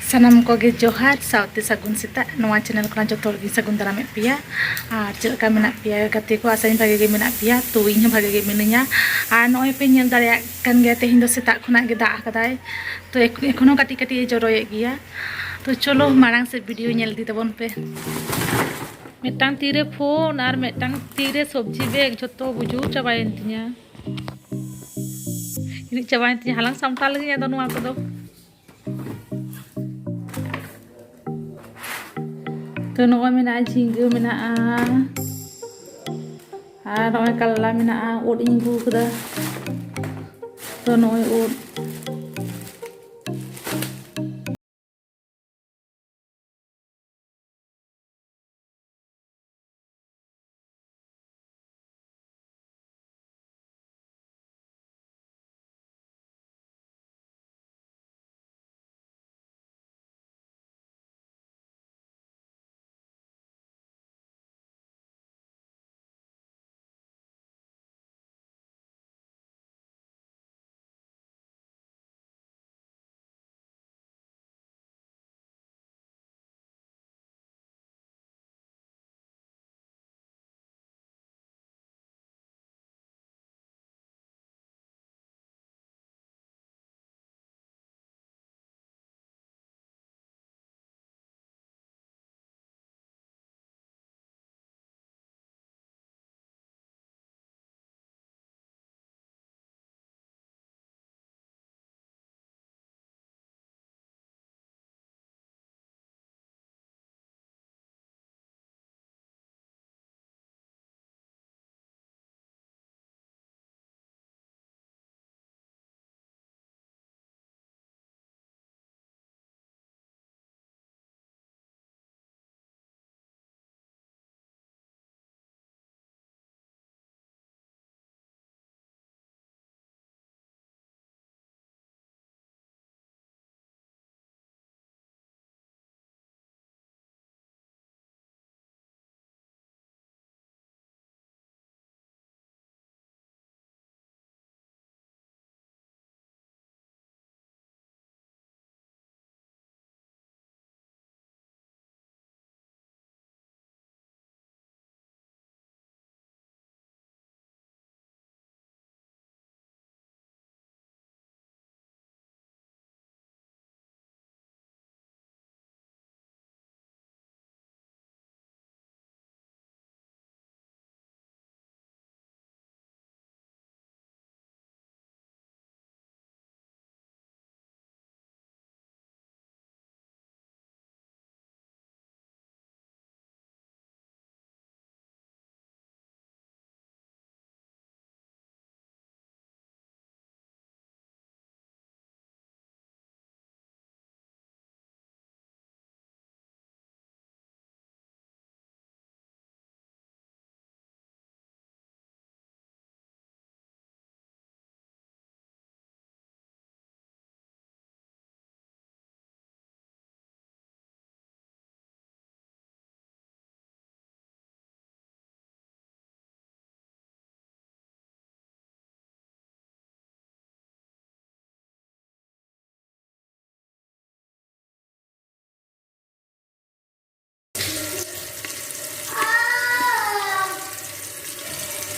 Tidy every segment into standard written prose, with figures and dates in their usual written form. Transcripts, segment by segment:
Sanam koge johar sauti sagun sita noa channel klan jotor gi sagun darame pia ar chilka menak pia gate ko asain bage ge menak pia tu inya bage ge minenya ar noy pe nyel dare kan ge te hindo sita khona ge da akadai to ekhono kati kati joroye giya to cholo marang se video nyel di tabon pe metang tire phone ar metang tire sobji bag joto buju chabayen tinya ini chabayen tinya halang samtal lagi ya noa ko do to noa mena jinggo mena noa kala mena ud inggu kuda to noa ud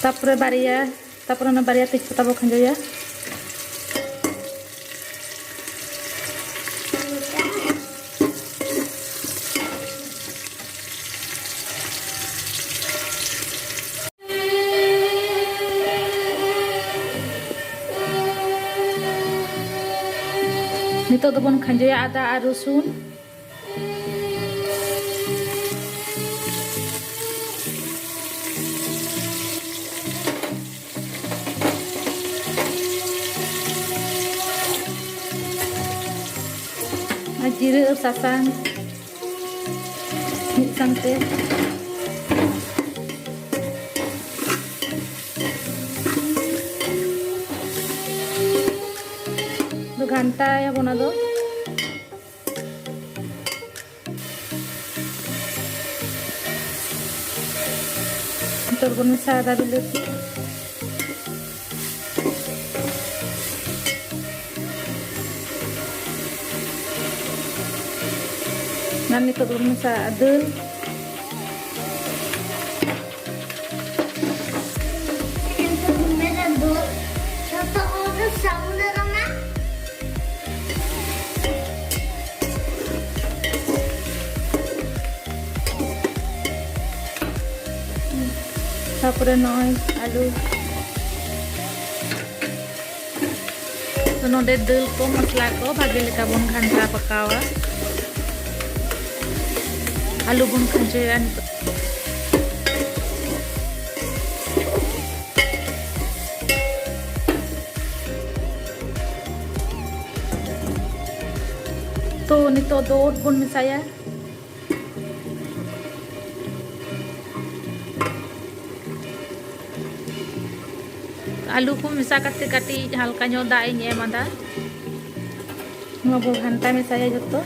tapre na baria tej pata bo khanjo ya nito do bon khanjo ya ada ar rusun jira sasang mid sangte do ghanta ya bona do torbon mesa da bilati Nah, nito belum sa adul. Tapos noy alu. So node dul ko masala ko bhagi leka bon ghanta pakawa. Alu bon khanjoyan. To nito dot bon misaya. Alu ko misa kate kati halka nyo da ini emada. Ngabul hanta misaya joto.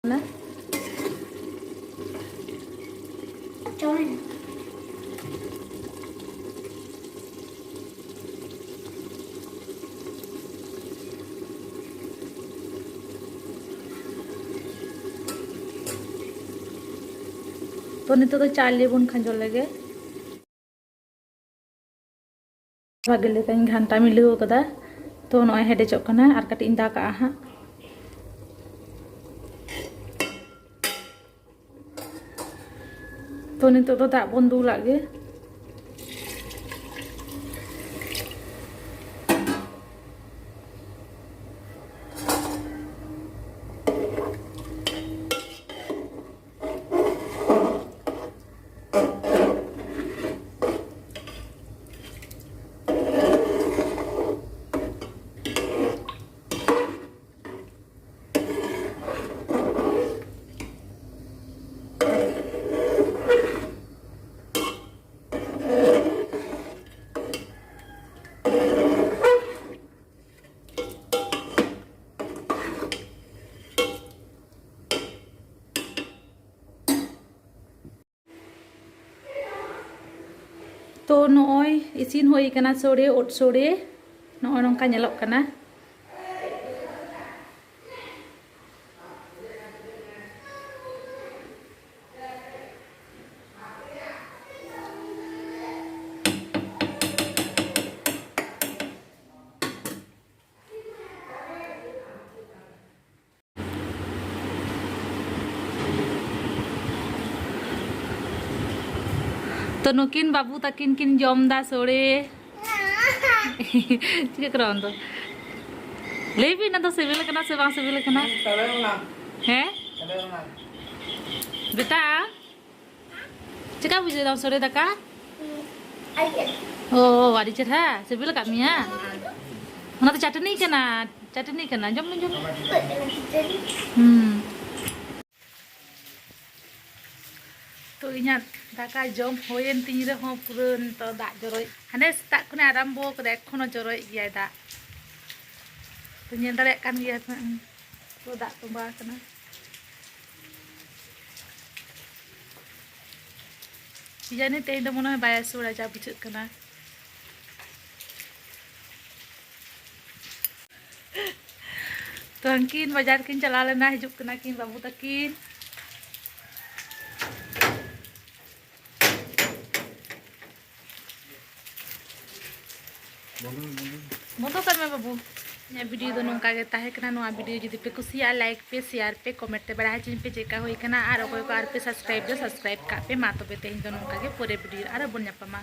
Nah. Join. तो नितो तो चाली बुन खंजोल लगे भागे लेकान घंटा मिलू कदा तो नय हेडेचो कना आर कटी इंदा का हा तो नितो तो दाग बुन दुलाग गे तो नय इसिन होई कना सोड़े ओट सोड़े नय नंका नेलक कना तो नुकिन बाबू तकिन किन जमदा सोड़े चिका करन तो लेबी ना तो सिविल कना से बांग सिविल कना हैं बेटा चिका बुझे दाम सोड़े दका ओ वाड़ी चढ़ा सिविल का मिया ना तो चटनी कना जम तो इन इन्या दाका जम होयन तीन रहो पूरा तो दाग जरोय हाने सेता खने आरम्भ करे एखोनो जरोय गया दाग तो nyel दाड़े कान गया तो दाग तोंबा कना जाने तेज दो मने बाय सुरा जा बुझक कना तो हंकिन बाजार किन चला लेना हिजुक कना किन बाबू तकिन मोतो कर में बाबू ये वीडियो दो नोंका गे ताहे कना नोआ वीडियो जदि पे कुसिया लाइक पे शेयर पे कमेंट पे बड़ा चिन पे जेका होई कना आर ओको को आर पे सब्सक्राइब का पे मा तो बे तेज दो नोंका गे पूरे वीडियो आर बन ᱧᱟᱯᱟᱢᱟ।